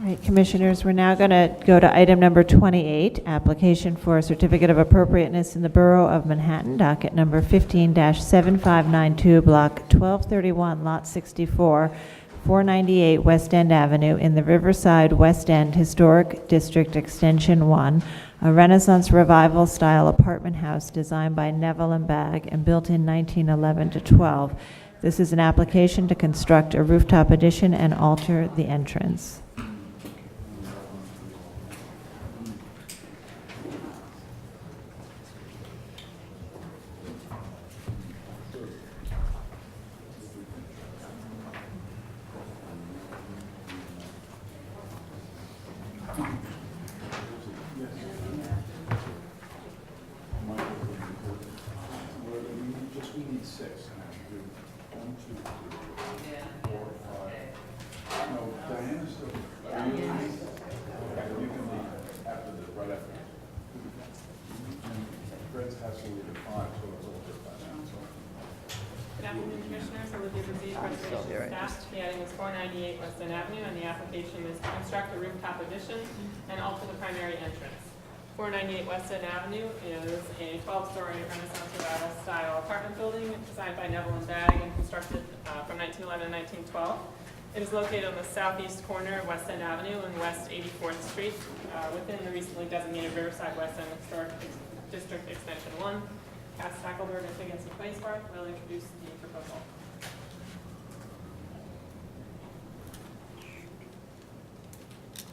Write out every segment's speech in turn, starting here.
Right, Commissioners, we're now going to go to item number 28, application for a certificate of appropriateness in the Borough of Manhattan, docket number 15-7592, block 1231, lot 64, 498 West End Avenue in the Riverside West End Historic District Extension 1, a Renaissance Revival style apartment house designed by Neville and Bagg and built in 1911 to 12. This is an application to construct a rooftop addition and alter the entrance. We need six. One, two, three, four, five. No, Diana's still. Are you leaving? Okay, you can leave after this, right after. Fred's has to leave at 5, so it's over by now, so. Good afternoon, Commissioners. Olivia Brzee, Preservation Staff. The adding is 498 West End Avenue, and the application is to construct a rooftop addition and alter the primary entrance. 498 West End Avenue is a 12-story Renaissance Revival style apartment building designed by Neville and Bagg and constructed from 1911 to 1912. It is located on the southeast corner of West End Avenue and West 84th Street within the recently designated Riverside West End Historic District Extension 1. Cass Stackelberg and Figgins and Quaysbarth will introduce the proposal.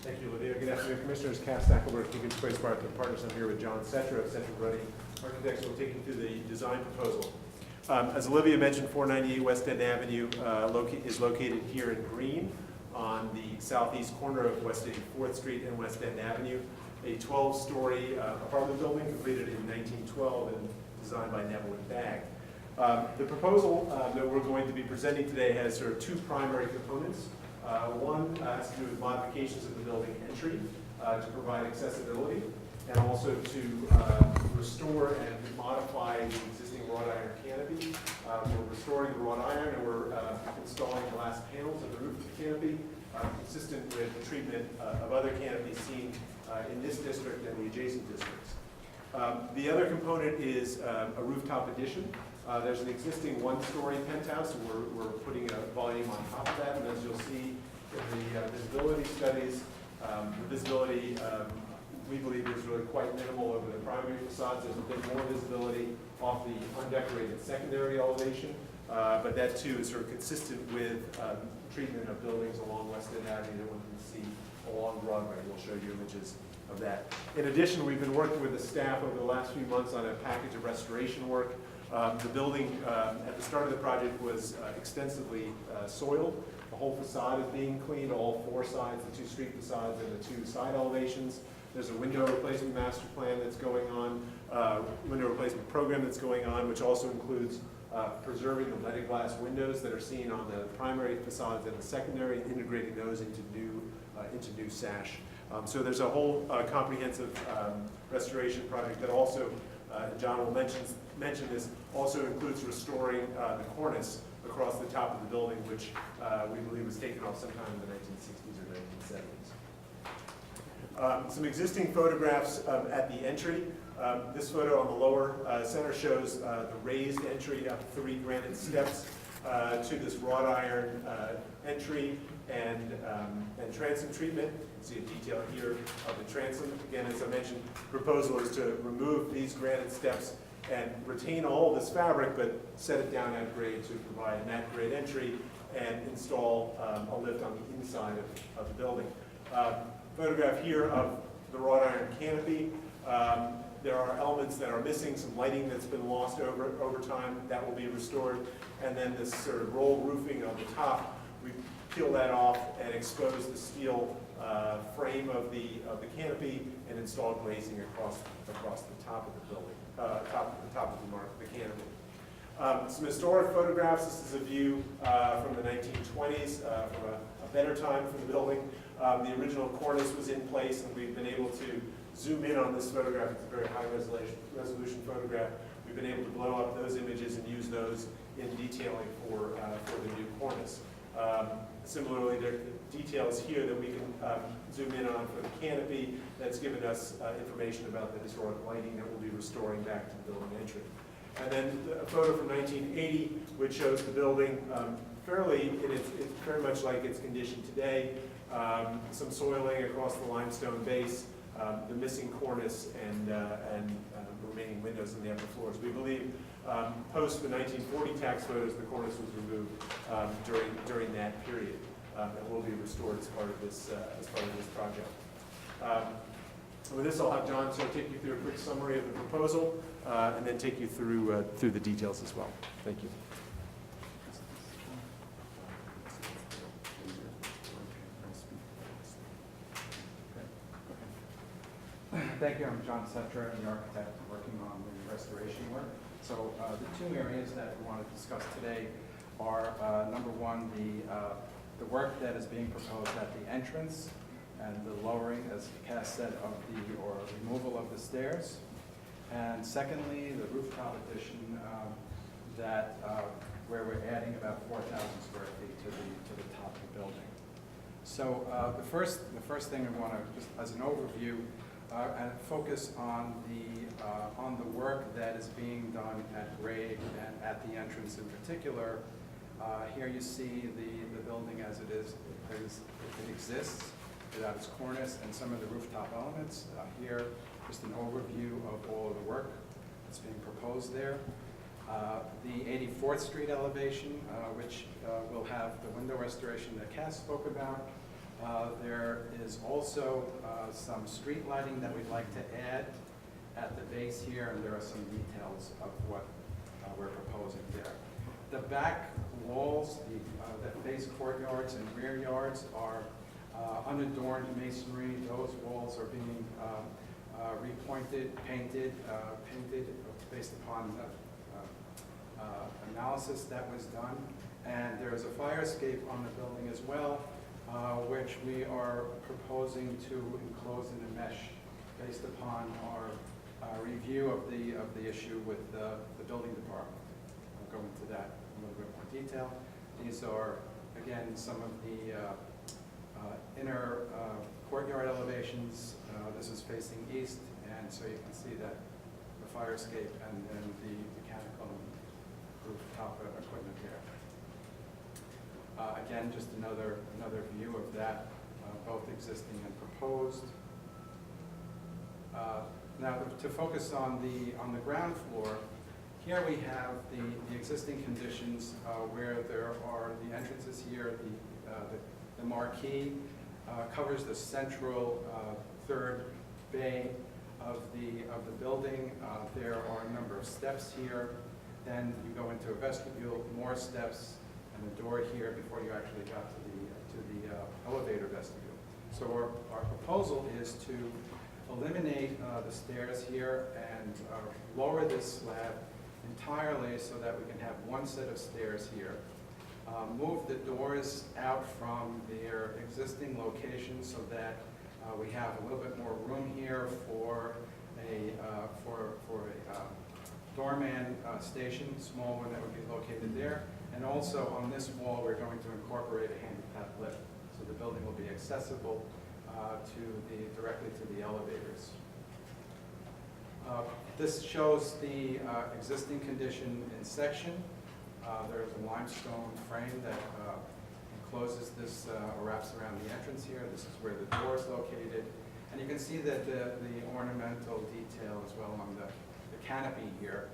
Thank you, Olivia. Good afternoon, Commissioners. Cass Stackelberg, Higgins, Quaysbarth, and partners. I'm here with John Setra of Setra Bruddy Architects. We'll take you through the design proposal. As Olivia mentioned, 498 West End Avenue is located here in Green on the southeast corner of West 84th Street and West End Avenue. A 12-story apartment building completed in 1912 and designed by Neville and Bagg. The proposal that we're going to be presenting today has sort of two primary components. One has to do with modifications of the building entry to provide accessibility, and also to restore and modify the existing wrought iron canopy. We're restoring the wrought iron, and we're installing glass panels in the roof of the canopy, consistent with the treatment of other canopies seen in this district and the adjacent districts. The other component is a rooftop addition. There's an existing one-story penthouse, and we're putting a volume on top of that. And as you'll see in the visibility studies, the visibility, we believe, is really quite minimal over the primary facades. There's a bit more visibility off the undecorated secondary elevation, but that too is sort of consistent with treatment of buildings along West End Avenue that one can see along Broadway. We'll show you images of that. In addition, we've been working with the staff over the last few months on a package of restoration work. The building at the start of the project was extensively soiled. The whole facade is being cleaned, all four sides, the two street facades and the two side elevations. There's a window replacement master plan that's going on, window replacement program that's going on, which also includes preserving the leaded glass windows that are seen on the primary facades and the secondary, and integrating those into new sash. So there's a whole comprehensive restoration project that also, John will mention this, also includes restoring the cornice across the top of the building, which we believe was taken off sometime in the 1960s or 1970s. Some existing photographs at the entry. This photo on the lower center shows the raised entry up 3 granite steps to this wrought iron entry and transom treatment. You see a detail here of the transom. Again, as I mentioned, the proposal is to remove these granite steps and retain all of this fabric, but set it down at grade to provide an at-grade entry and install a lift on the inside of the building. Photograph here of the wrought iron canopy. There are elements that are missing, some lighting that's been lost over time. That will be restored. And then this sort of roll roofing on the top, we peel that off and expose the steel frame of the canopy and install glazing across the top of the building, top of the canopy. Some historic photographs. This is a view from the 1920s, from a better time for the building. The original cornice was in place, and we've been able to zoom in on this photograph. It's a very high resolution photograph. We've been able to blow up those images and use those in detailing for the new cornice. Similarly, there are details here that we can zoom in on for the canopy that's given us information about the historic lighting that we'll be restoring back to the building entry. And then a photo from 1980, which shows the building it's very much like its condition today. Some soiling across the limestone base, the missing cornice, and remaining windows in the upper floors. We believe post the 1940 tax photos, the cornice was removed during that period, and will be restored as part of this project. With this, I'll have John sort of take you through a quick summary of the proposal, and then take you through the details as well. Thank you. Thank you. I'm John Setra, the architect working on the restoration work. So the two areas that we want to discuss today are number one, the work that is being proposed at the entrance and the lowering, as Cass said, or removal of the stairs. And secondly, the rooftop addition where we're adding about 4,000 square feet to the top of the building. So the first thing I want to, just as an overview, and focus on the work that is being done at grade and at the entrance in particular. Here you see the building as it is, it exists without its cornice and some of the rooftop elements. Here, just an overview of all of the work that's being proposed there. The 84th Street elevation, which will have the window restoration that Cass spoke about. There is also some street lighting that we'd like to add at the base here, and there are some details of what we're proposing there. The back walls that face courtyards and rear yards are unadorned masonry. Those walls are being repointed, painted based upon analysis that was done. And there is a fire escape on the building as well, which we are proposing to enclose in a mesh based upon our review of the issue with the building department. I'll go into that in a little bit more detail. These are, again, some of the inner courtyard elevations. This is facing east, and so you can see that the fire escape and then the mechanical rooftop equipment here. Again, just another view of that, both existing and proposed. Now, to focus on the ground floor, here we have the existing conditions where there are the entrances here. The marquee covers the central third bay of the building. There are a number of steps here. Then you go into a vestibule, more steps, and a door here before you actually got to the elevator vestibule. So our proposal is to eliminate the stairs here and lower this slab entirely so that we can have one set of stairs here. Move the doors out from their existing location so that we have a little bit more room here for a doorman station, small one that would be located there. And also on this wall, we're going to incorporate a handicap lift, so the building will be accessible directly to the elevators. This shows the existing condition in section. There's a limestone frame that encloses this or wraps around the entrance here. This is where the door is located. And you can see that the ornamental detail as well on the canopy here.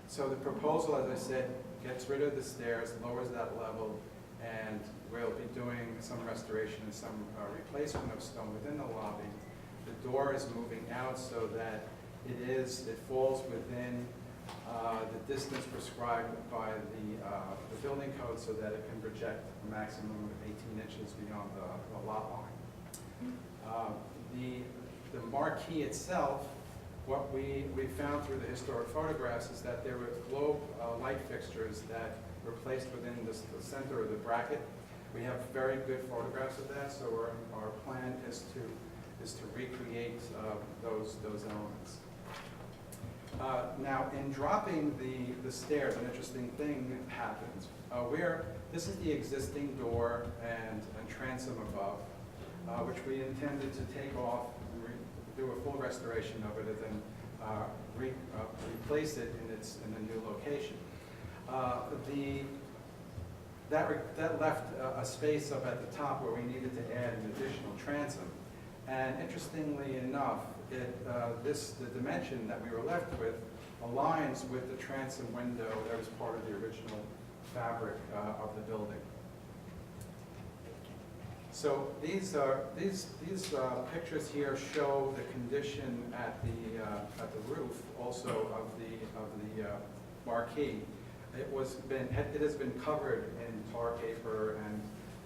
So the proposal, as I said, gets rid of the stairs, lowers that level, and we'll be doing some restoration and some replacement of stone within the lobby. The door is moving out so that it falls within the distance prescribed by the building code so that it can project a maximum of 18 inches beyond the lot line. The marquee itself, what we found through the historic photographs is that there were globe light fixtures that were placed within the center of the bracket. We have very good photographs of that, so our plan is to recreate those elements. Now, in dropping the stairs, an interesting thing happens. This is the existing door and transom above, which we intended to take off, and do a full restoration of it, and then replace it in the new location. That left a space up at the top where we needed to add an additional transom. And interestingly enough, the dimension that we were left with aligns with the transom window that was part of the original fabric of the building. So these pictures here show the condition at the roof, also of the marquee. It has been covered in tar paper and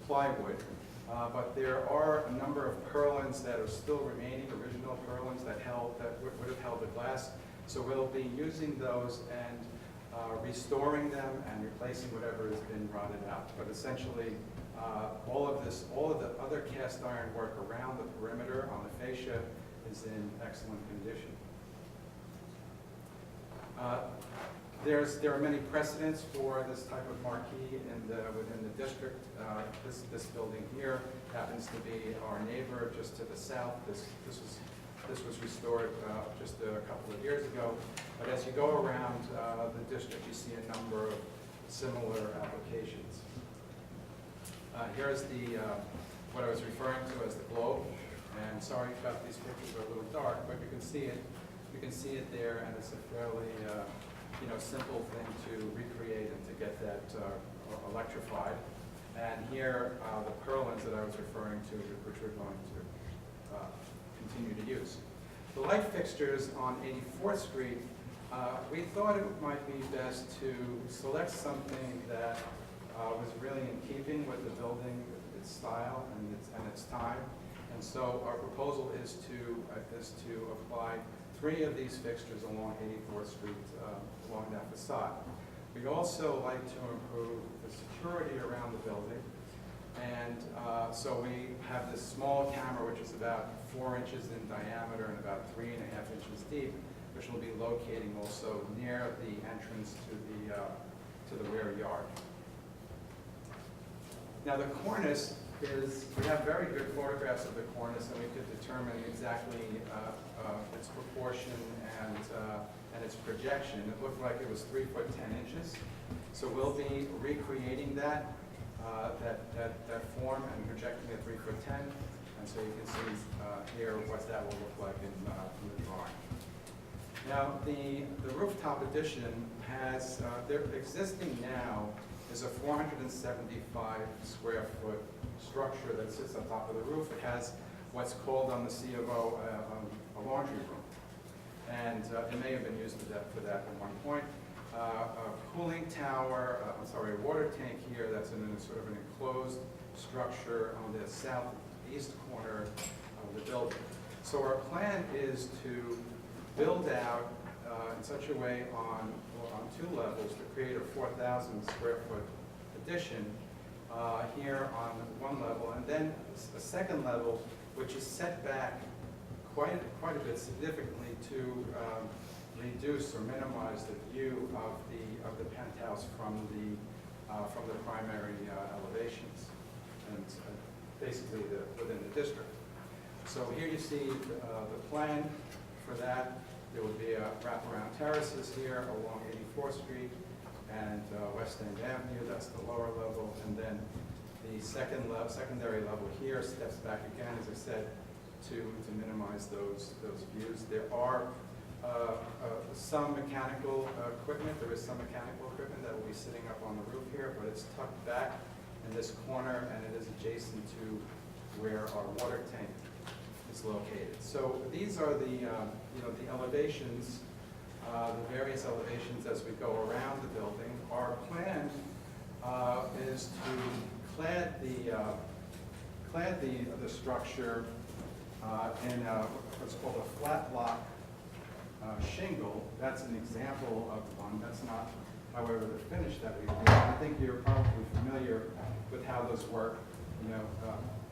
plywood, but there are a number of purlins that are still remaining, original purlins that would have held the glass. So we'll be using those and restoring them and replacing whatever has been rotted out. But essentially, all of the other cast iron work around the perimeter on the fascia is in excellent condition. There are many precedents for this type of marquee within the district. This building here happens to be our neighbor just to the south. This was restored just a couple of years ago. But as you go around the district, you see a number of similar applications. Here's what I was referring to as the globe. And sorry about these pictures are a little dark, but you can see it. You can see it there, and it's a fairly simple thing to recreate and to get that electrified. And here, the purlins that I was referring to, which we're going to continue to use. The light fixtures on 84th Street, we thought it might be best to select something that was really in keeping with the building, its style and its time. And so our proposal is to apply 3 of these fixtures along 84th Street, along that facade. We'd also like to improve the security around the building. And so we have this small camera, which is about 4 inches in diameter and about 3.5 inches deep, which will be locating also near the entrance to the rear yard. Now the cornice we have very good photographs of the cornice, and we could determine exactly its proportion and its projection. It looked like it was 3 foot 10 inches. So we'll be recreating that form and projecting it 3 foot 10. And so you can see here what that will look like in the drawing. Now the rooftop addition has, they're existing now is a 475 square foot structure that sits on top of the roof. It has what's called on the C of O a laundry room. And it may have been used for that at one point. A cooling tower, a water tank here that's in a sort of an enclosed structure on the southeast corner of the building. So our plan is to build out in such a way on 2 levels to create a 4,000 square foot addition here on 1 level, and then a second level which is set back quite a bit significantly to reduce or minimize the view of the penthouse from the primary elevations and basically within the district. So here you see the plan for that. There will be wraparound terraces here along 84th Street and West End Avenue. That's the lower level, and then the secondary level here steps back again, as I said, to minimize those views. There are some mechanical equipment. There is some mechanical equipment that will be sitting up on the roof here, but it's tucked back in this corner, and it is adjacent to where our water tank is located. So these are the elevations, the various elevations as we go around the building. Our plan is to clad the structure in what's called a flat block shingle. That's an example of one. That's not, however, the finish that we do. I think you're probably familiar with how those work.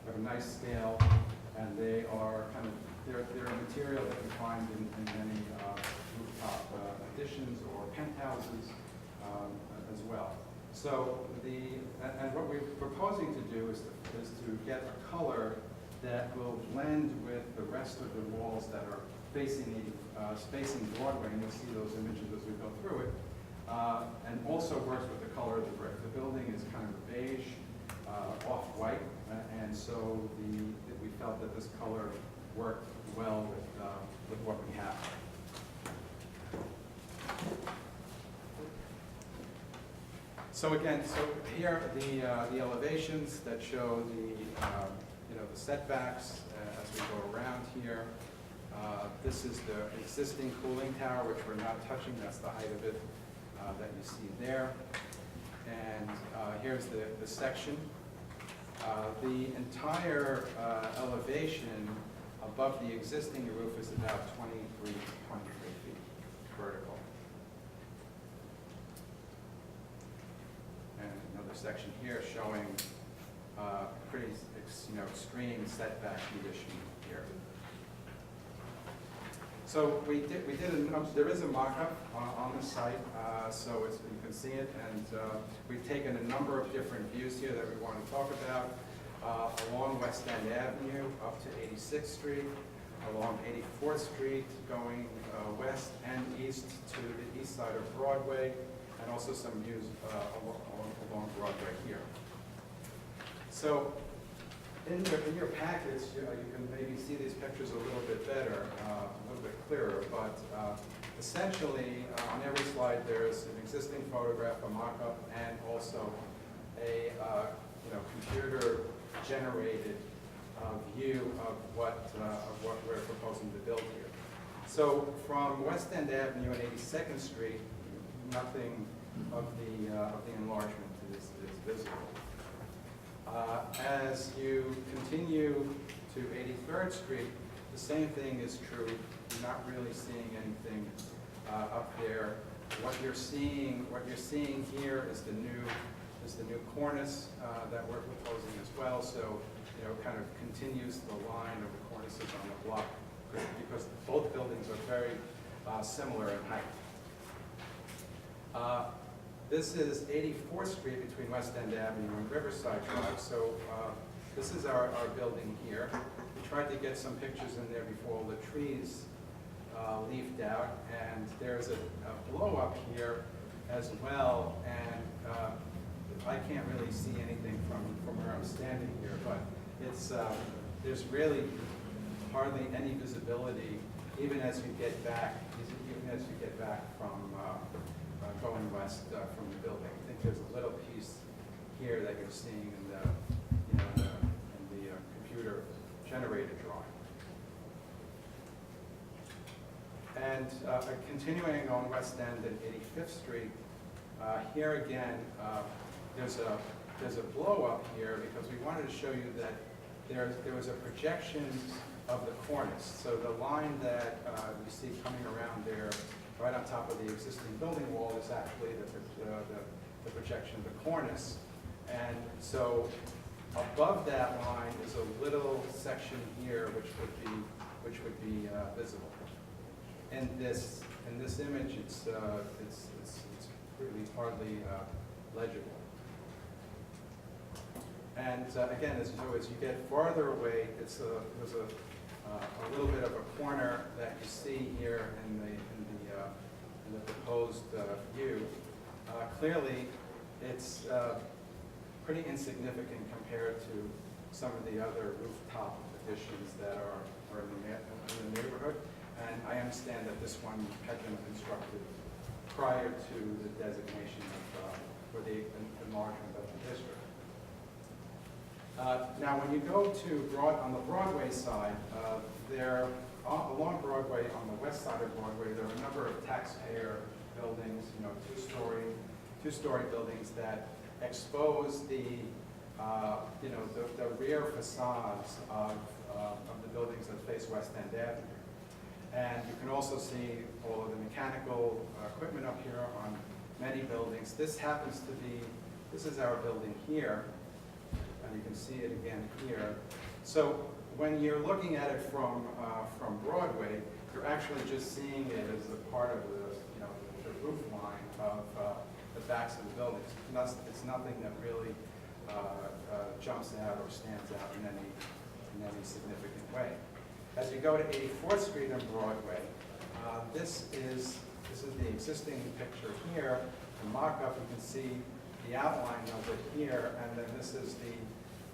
Have a nice scale, and they are kind of they're a material that you find in many rooftop additions or penthouses as well. So and what we're proposing to do is to get a color that will blend with the rest of the walls that are facing Broadway, and you'll see those images as we go through it, and also works with the color of the brick. The building is kind of a beige, off-white, and so we felt that this color worked well with what we have. So again, here are the elevations that show the setbacks as we go around here. This is the existing cooling tower, which we're not touching. That's the height of it that you see there. And here's the section. The entire elevation above the existing roof is about 23 feet vertical. And another section here showing pretty extreme setback condition here. So there is a mock-up on the site, so you can see it, and we've taken a number of different views here that we want to talk about. Along West End Avenue up to 86th Street, along 84th Street going west and east to the east side of Broadway, and also some views along Broadway here. So in your packets, you can maybe see these pictures a little bit better, a little bit clearer, but essentially on every slide there's an existing photograph, a mock-up, and also a computer-generated view of what we're proposing to build here. So from West End Avenue and 82nd Street, nothing of the enlargement is visible. As you continue to 83rd Street, the same thing is true. You're not really seeing anything up there. What you're seeing here is the new cornice that we're proposing as well. So kind of continues the line of the cornices on the block because both buildings are very similar in height. This is 84th Street between West End Avenue and Riverside Drive. So this is our building here. We tried to get some pictures in there before all the trees leafed out, and there's a blow up here as well. And I can't really see anything from where I'm standing here, but there's really hardly any visibility even as you get back from going west from the building. I think there's a little piece here that you're seeing in the computer generated drawing. And continuing on West End and 85th Street, here again there's a blow up here because we wanted to show you that there was a projection of the cornice. So the line that you see coming around there, right on top of the existing building wall, is actually the projection of the cornice. And so above that line is a little section here which would be visible. In this image, it's really hardly legible. And again, as you get farther away, there's a little bit of a corner that you see here in the proposed view. Clearly, it's pretty insignificant compared to some of the other rooftop additions that are in the neighborhood. And I understand that this one had been constructed prior to the designation for the enlargement of the district. Now, when you go to on the Broadway side, along Broadway, on the west side of Broadway, there are a number of taxpayer buildings, two-story buildings that expose the rear facades of the buildings that face West End Avenue. And you can also see all of the mechanical equipment up here on many buildings. This is our building here, and you can see it again here. So when you're looking at it from Broadway, you're actually just seeing it as a part of the, you know, the roof line of the backs of the buildings. It's nothing that really jumps out or stands out in any significant way. As you go to 84th Street and Broadway, this is the existing picture here. The mock-up, you can see the outline of it here, and then this is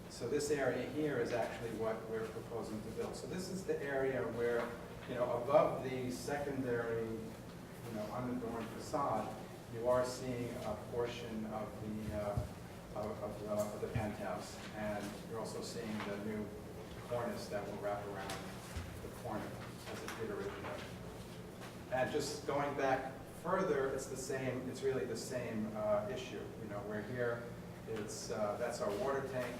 so this area here is actually what we're proposing to build. So this is the area where, you know, above the secondary, you know, unadorned facade, you are seeing a portion of the penthouse, and you're also seeing the new cornice that will wrap around the corner as it did originally. And just going back further, it's really the same issue. You know, we're here, that's our water tank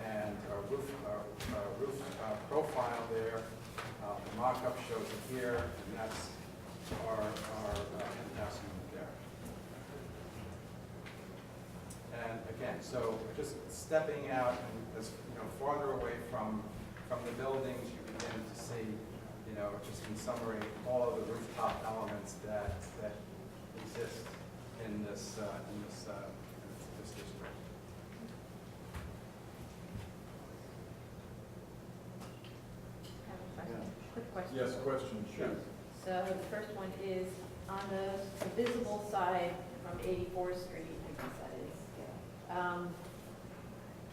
and our roof profile there. The mock-up shows it here, and that's our penthouse unit there. And again, so just stepping out and as, you know, farther away from the buildings, you begin to see, you know, just in summary, all of the rooftop elements that exist in this district. Quick question. Yes, question, sure. So the first one is, on the visible side from 84th Street, I guess that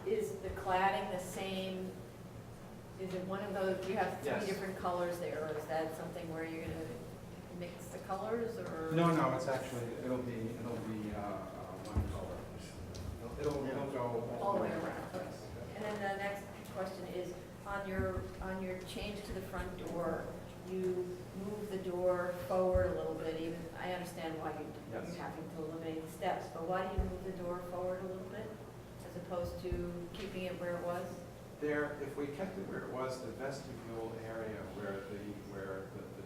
is the cladding the same? Is it one of those, you have Yes. three different colors there, or is that something where you're gonna mix the colors, or? No, it's actually, it'll be one color. It'll go All the way around, okay. And then the next question is, on your change to the front door, you move the door forward a little bit, even, I understand why you're Yes. having to eliminate the steps, but why do you move the door forward a little bit, as opposed to keeping it where it was? There, if we kept it where it was, the vestibule area where the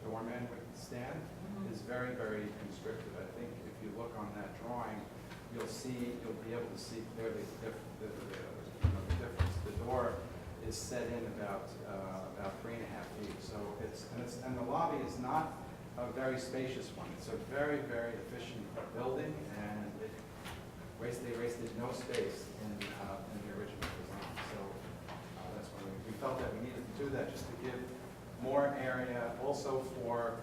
doorman would stand is very, very constricted. I think if you look on that drawing, you'll be able to see clearly the difference. The door is set in about 3.5 feet. So and the lobby is not a very spacious one. It's a very, very efficient building, and they wasted no space in the original design. So that's why we felt that we needed to do that, just to give more area also for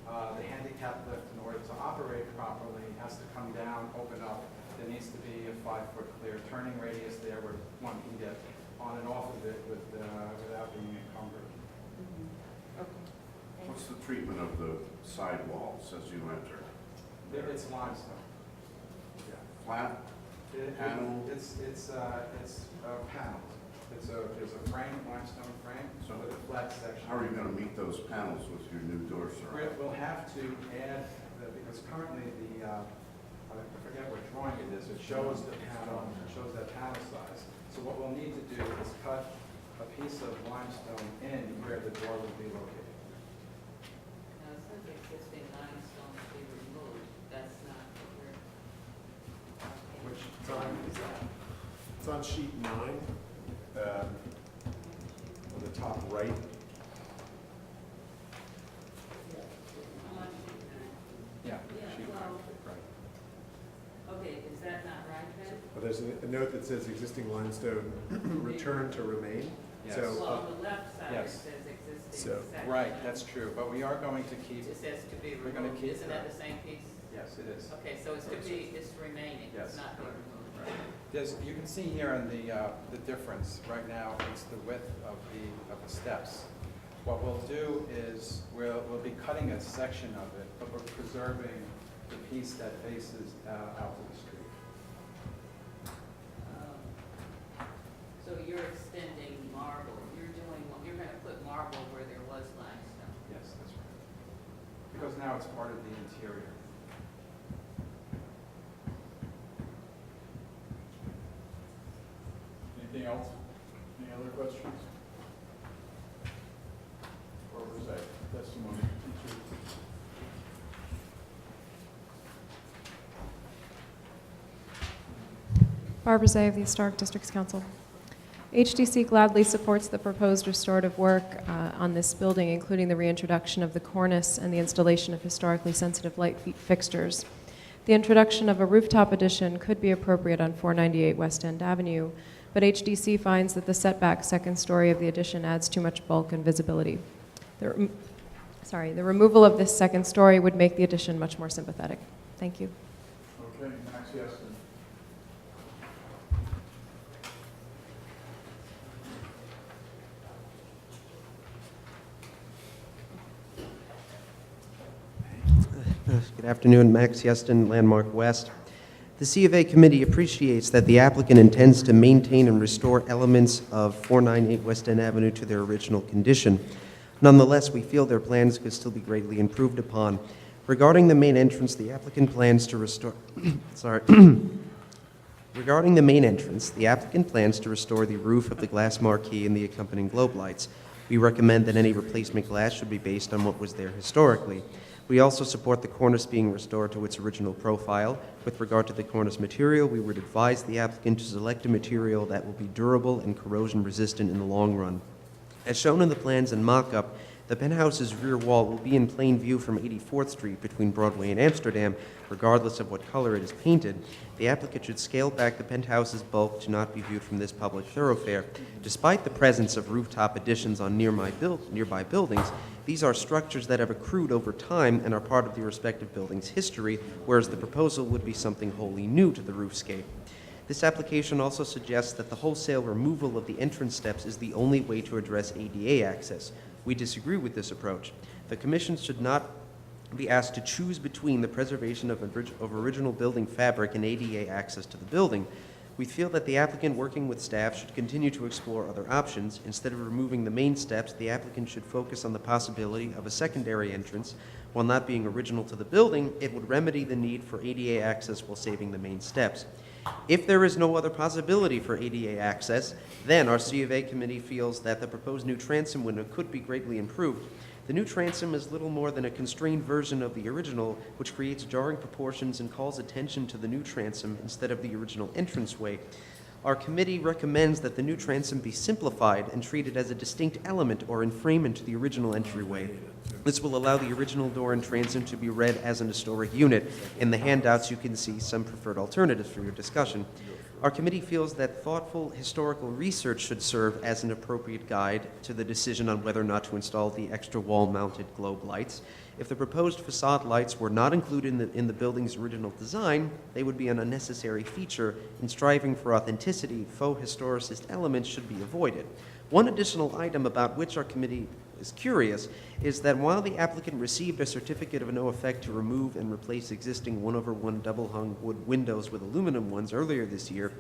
the handicap lift. In order to operate properly, it has to come down, open up. There needs to be a 5-foot clear turning radius there where one can get on and off of it without being encumbered. Okay. What's the treatment of the sidewalls as you enter? It's limestone. Yeah. Flat? Panel? It's panels. There's a frame, limestone frame, So with a flat section. How are you going to meet those panels with your new door surround? We'll have to add, because currently I forget what drawing it is, it shows the panel, it shows that panel size. So what we'll need to do is cut a piece of limestone in where the door will be located. Now, it says existing limestone to be removed, that's not what we're. Which Time is that? It's on sheet 9, on the top right. Yeah. Yeah, sheet well- 9, right. Okay, is that not right then? Well, there's a note that says existing limestone return to remain. Yes. So, Well, on the left side, it Yes. says existing So- section. Right, that's true, but we are going to keep, It says to be We're gonna removed, keep isn't that that. the same piece? yes, it is. Okay, so it's it's remaining, Yes. it's not being removed. You can see here in the difference, right now, it's the width of the steps. What we'll do is, we'll be cutting a section of it, but we're preserving the piece that faces out to the street. So you're extending marble, you're going to put marble where there was limestone. Yes, that's right. Because now it's part of the interior. Anything else? Any other questions? Or was that testimony? Teacher? Barbara Zay of the Historic Districts Council. HDC gladly supports the proposed restorative work on this building, including the reintroduction of the cornice and the installation of historically sensitive light fixtures. The introduction of a rooftop addition could be appropriate on 498 West End Avenue, but HDC finds that the setback second story of the addition adds too much bulk and visibility. The removal of this second story would make the addition much more sympathetic. Thank you. Okay, Max Yeston. Good afternoon, Max Yeston, Landmark West. The C of A committee appreciates that the applicant intends to maintain and restore elements of 498 West End Avenue to their original condition. Nonetheless, we feel their plans could still be greatly improved upon. Regarding the main entrance, the applicant plans to restore Regarding the main entrance, the applicant plans to restore the roof of the glass marquee and the accompanying globe lights. We recommend that any replacement glass should be based on what was there historically. We also support the cornice being restored to its original profile. With regard to the cornice material, we would advise the applicant to select a material that will be durable and corrosion resistant in the long run. As shown in the plans and mock-up, the penthouse's rear wall will be in plain view from 84th Street between Broadway and Amsterdam, regardless of what color it is painted. The applicant should scale back the penthouse's bulk to not be viewed from this public thoroughfare. Despite the presence of rooftop additions on nearby buildings, these are structures that have accrued over time and are part of the respective building's history, whereas the proposal would be something wholly new to the roofscape. This application also suggests that the wholesale removal of the entrance steps is the only way to address ADA access. We disagree with this approach. The Commission should not be asked to choose between the preservation of original building fabric and ADA access to the building. We feel that the applicant, working with staff, should continue to explore other options. Instead of removing the main steps, the applicant should focus on the possibility of a secondary entrance. While not being original to the building, it would remedy the need for ADA access while saving the main steps. If there is no other possibility for ADA access, then our C of A committee feels that the proposed new transom window could be greatly improved. The new transom is little more than a constrained version of the original, which creates jarring proportions and calls attention to the new transom instead of the original entranceway. Our committee recommends that the new transom be simplified and treated as a distinct element or enfragment to the original entryway. This will allow the original door and transom to be read as an historic unit. In the handouts, you can see some preferred alternatives for your discussion. Our committee feels that thoughtful historical research should serve as an appropriate guide to the decision on whether or not to install the extra wall-mounted globe lights. If the proposed facade lights were not included in the building's original design, they would be an unnecessary feature. In striving for authenticity, faux historicist elements should be avoided. One additional item about which our committee is curious is that while the applicant received a certificate of no effect to remove and replace existing 1/1 double-hung wood windows with aluminum ones earlier this year,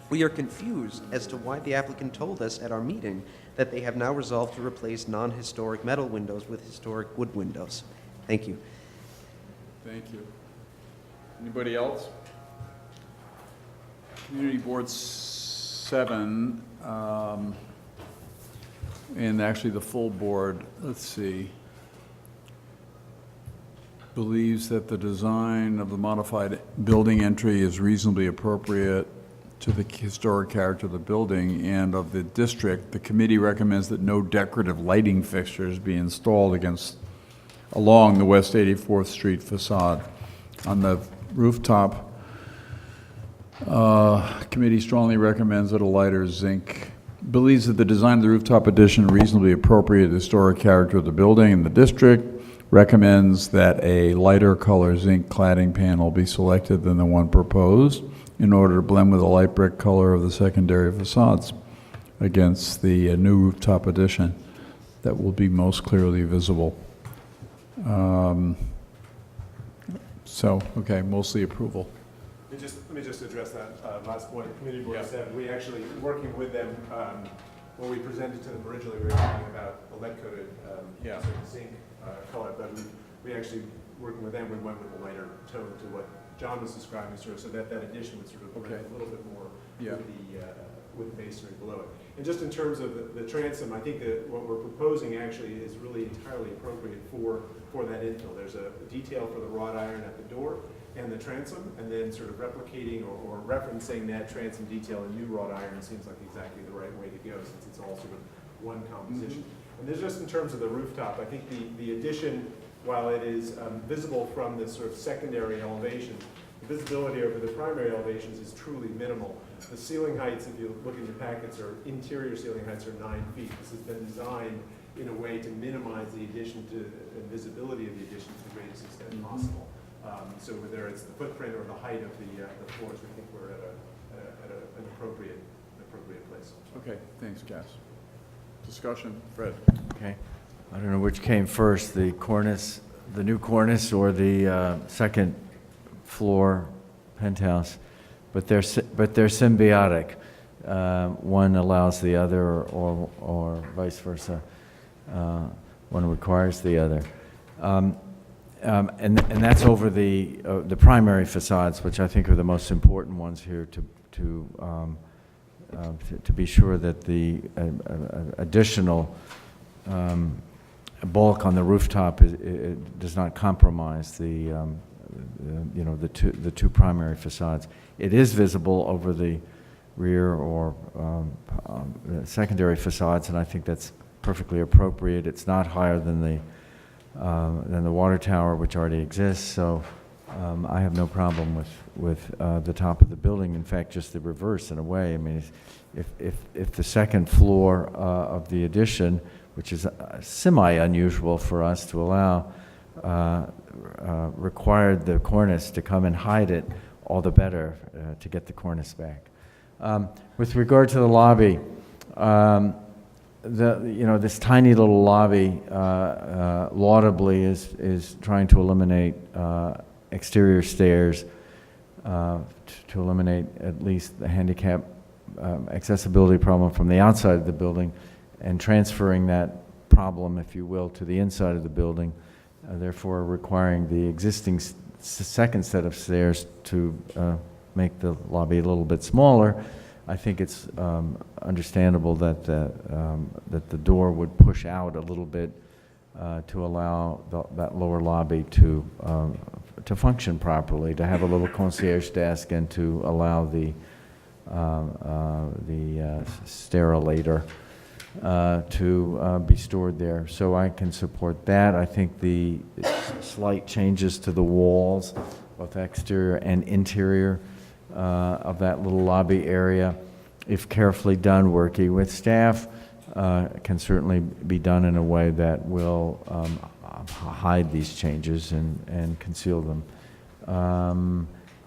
we are confused as to why the applicant told us at our meeting that they have now resolved to replace non-historic metal windows with historic wood windows. Thank you. Thank you. Anybody else? Community Board 7, and actually the full board, let's see, believes that the design of the modified building entry is reasonably appropriate to the historic character of the building and of the district. The committee recommends that no decorative lighting fixtures be installed along the West 84th Street facade. On the rooftop, committee strongly recommends that a lighter zinc, believes that the design of the rooftop addition reasonably appropriate to the historic character of the building and the district, recommends that a lighter color zinc cladding panel be selected than the one proposed in order to blend with the light brick color of the secondary facades against the new rooftop addition that will be most clearly visible. Okay, mostly approval. Let me just address that last point. Community Board 7, we actually, working with them, when we presented to them originally, we were talking about the lead-coated zinc color, but we actually, working with them, we went with a lighter tone to what John was describing, sort of, so that addition would sort of blend a little bit more with the masonry below it. And just in terms of the transom, I think that what we're proposing actually is really entirely appropriate for that infill. There's a detail for the wrought iron at the door, and the transom, and then sort of replicating or referencing that transom detail in new wrought iron seems like exactly the right way to go, since it's all sort of one composition. And there's just in terms of the rooftop, I think the addition, while it is visible from this sort of secondary elevation, the visibility over the primary elevations is truly minimal. The ceiling heights, if you look in your packets, are interior ceiling heights are 9 feet. This has been designed in a way to minimize the addition to and visibility of the addition to the greatest extent possible. So whether it's the footprint or the height of the floors, we think we're at an appropriate place. Okay, thanks, Cass. Discussion, Fred? Okay. I don't know which came first, the cornice, the new cornice, or the second floor penthouse, but they're symbiotic. One allows the other, or vice versa. One requires the other. And that's over the primary facades, which I think are the most important ones here to be sure that the additional bulk on the rooftop does not compromise the two primary facades. It is visible over the rear or secondary facades, and I think that's perfectly appropriate. It's not higher than the water tower, which already exists, so I have no problem with the top of the building. In fact, just the reverse in a way. I mean, if the second floor of the addition, which is semi-unusual for us to allow, required the cornice to come and hide it, all the better to get the cornice back. With regard to the lobby, this tiny little lobby laudably is trying to eliminate exterior stairs, to eliminate at least the handicap accessibility problem from the outside of the building, and transferring that problem, if you will, to the inside of the building, therefore requiring the existing second set of stairs to make the lobby a little bit smaller. I think it's understandable that the door would push out a little bit to allow that lower lobby to function properly, to have a little concierge desk, and to allow the sterilator to be stored there. So I can support that. I think the slight changes to the walls, both exterior and interior, of that little lobby area, if carefully done, working with staff, can certainly be done in a way that will hide these changes and conceal them.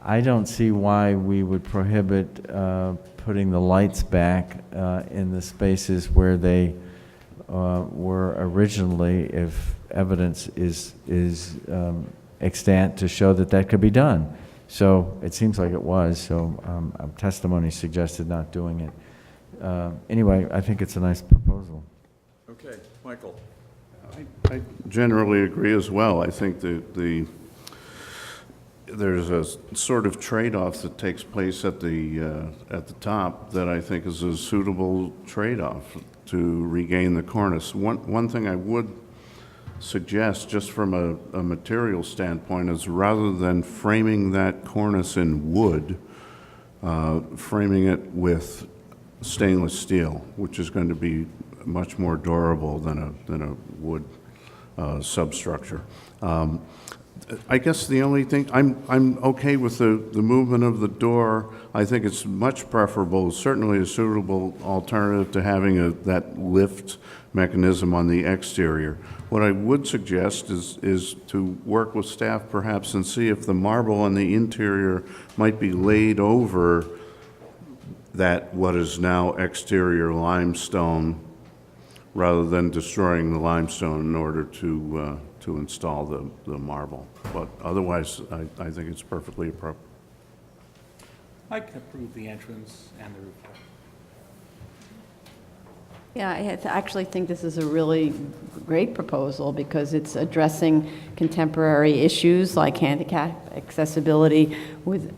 I don't see why we would prohibit putting the lights back in the spaces where they were originally, if evidence is extant to show that could be done. So it seems like it was, so testimony suggested not doing it. Anyway, I think it's a nice proposal. Okay, Michael? I generally agree as well. I think there's a sort of trade-off that takes place at the top that I think is a suitable trade-off to regain the cornice. One thing I would suggest, just from a material standpoint, is rather than framing that cornice in wood, framing it with stainless steel, which is going to be much more durable than a wood substructure. I guess the only thing, I'm okay with the movement of the door. I think it's much preferable, certainly a suitable alternative to having that lift mechanism on the exterior. What I would suggest is to work with staff perhaps and see if the marble on the interior might be laid over that what is now exterior limestone, rather than destroying the limestone in order to install the marble. But otherwise, I think it's perfectly appropriate. I can approve the entrance and the rooftop. Yeah, I actually think this is a really great proposal because it's addressing contemporary issues like handicap accessibility, with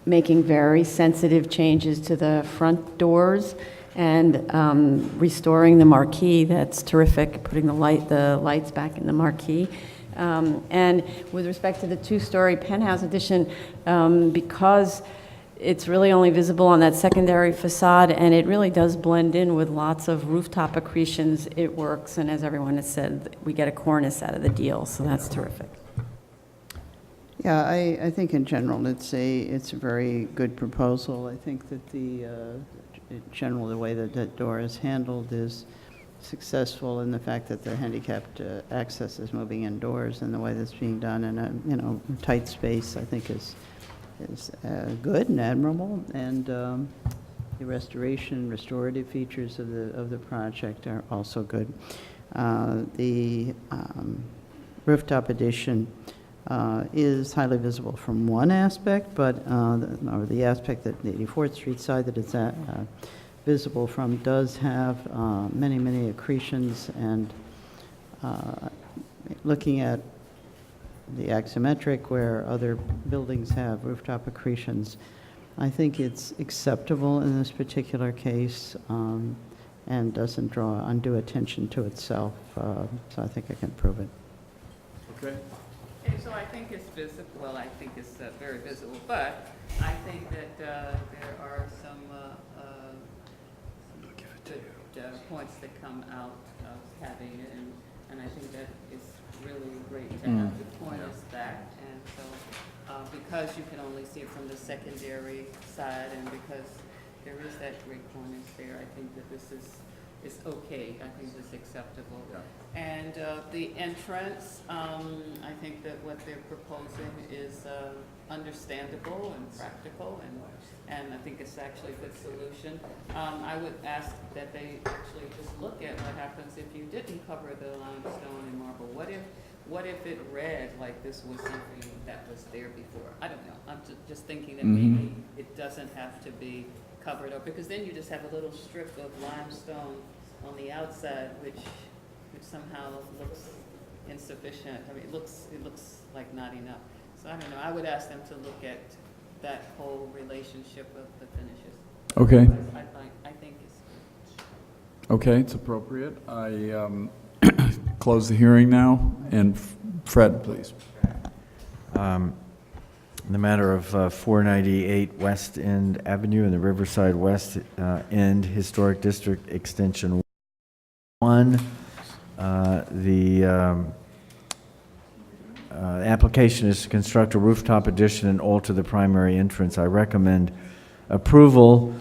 making very sensitive changes to the front doors and restoring the marquee. That's terrific, putting the lights back in the marquee. And with respect to the two-story penthouse addition, because it's really only visible on that secondary facade, and it really does blend in with lots of rooftop accretions, it works, and as everyone has said, we get a cornice out of the deal, so that's terrific. Yeah, I think in general, it's a very good proposal. I think that in general, the way that that door is handled is successful, in the fact that the handicapped access is moving indoors, and the way that's being done in a tight space, I think is good and admirable, and the restorative features of the project are also good. The rooftop addition is highly visible from one aspect, but or the aspect that the 84th Street side that it's visible from does have many accretions, and looking at the axiometric where other buildings have rooftop accretions, I think it's acceptable in this particular case, and doesn't draw undue attention to itself, so I think I can prove it. Okay. Okay, so I think it's visible, well, I think it's very visible, but I think that there are some good points that come out of having it, and I think that it's really great to have the cornice back, and so because you can only see it from the secondary side, and because there is that great cornice there, I think that this is okay. I think it's acceptable. Yeah. And the entrance, I think that what they're proposing is understandable and practical, and I think it's actually a good solution. I would ask that they actually just look at what happens if you didn't cover the limestone and marble. What if it read like this was something that was there before? I don't know. I'm just thinking that maybe it doesn't have to be covered up, because then you just have a little strip of limestone on the outside, which somehow looks insufficient. I mean, it looks like not enough. So I don't know. I would ask them to look at that whole relationship of the finishes. Okay. I think it's Okay, it's appropriate. I close the hearing now, and Fred, please. In the matter of 498 West End Avenue in the Riverside West End Historic District Extension 1, the application is to construct a rooftop addition and alter the primary entrance. I recommend approval,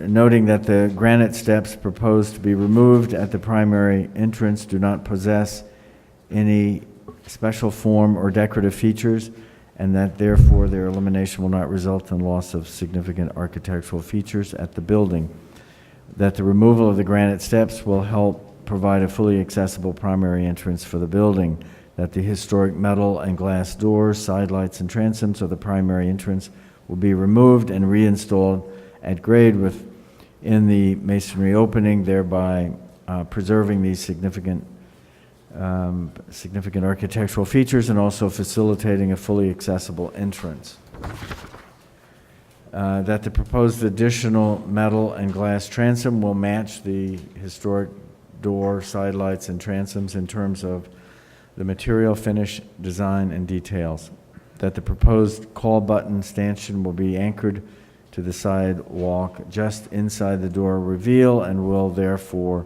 noting that the granite steps proposed to be removed at the primary entrance do not possess any special form or decorative features, and that therefore their elimination will not result in loss of significant architectural features at the building. That the removal of the granite steps will help provide a fully accessible primary entrance for the building. That the historic metal and glass doors, side lights, and transoms of the primary entrance will be removed and reinstalled at grade within the masonry opening, thereby preserving these significant architectural features and also facilitating a fully accessible entrance. That the proposed additional metal and glass transom will match the historic door, side lights, and transoms in terms of the material, finish, design, and details. That the proposed call button stanchion will be anchored to the sidewalk just inside the door reveal and will therefore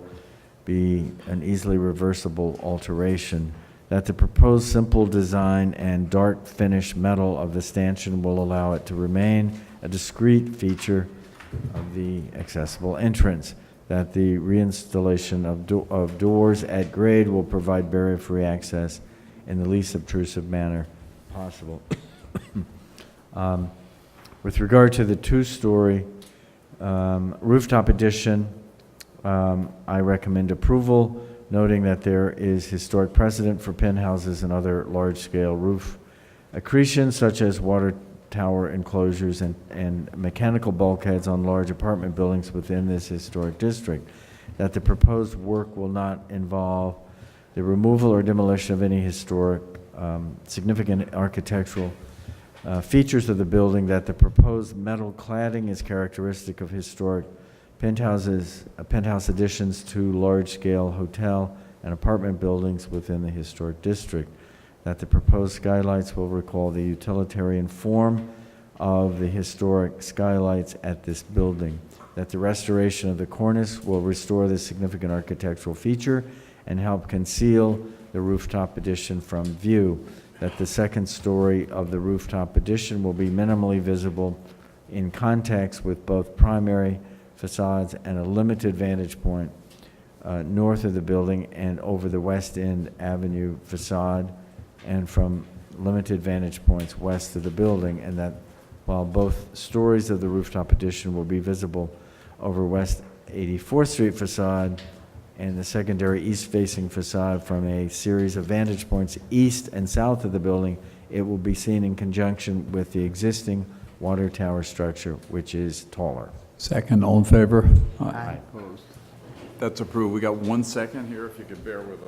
be an easily reversible alteration. That the proposed simple design and dark finish metal of the stanchion will allow it to remain a discrete feature of the accessible entrance. That the reinstallation of doors at grade will provide barrier-free access in the least obtrusive manner possible. With regard to the two-story rooftop addition, I recommend approval, noting that there is historic precedent for penthouses and other large-scale roof accretions, such as water tower enclosures and mechanical bulkheads on large apartment buildings within this historic district. That the proposed work will not involve the removal or demolition of any historic significant architectural features of the building. That the proposed metal cladding is characteristic of historic penthouse additions to large-scale hotel and apartment buildings within the historic district. That the proposed skylights will recall the utilitarian form of the historic skylights at this building. That the restoration of the cornice will restore this significant architectural feature and help conceal the rooftop addition from view. That the second story of the rooftop addition will be minimally visible in context with both primary facades and a limited vantage point north of the building and over the West End Avenue facade and from limited vantage points west of the building, and that while both stories of the rooftop addition will be visible over West 84th Street facade and the secondary east-facing facade from a series of vantage points east and south of the building, it will be seen in conjunction with the existing water tower structure, which is taller. Second, all in favor? Aye. Opposed? That's approved. We got 1 second here, if you could bear with us.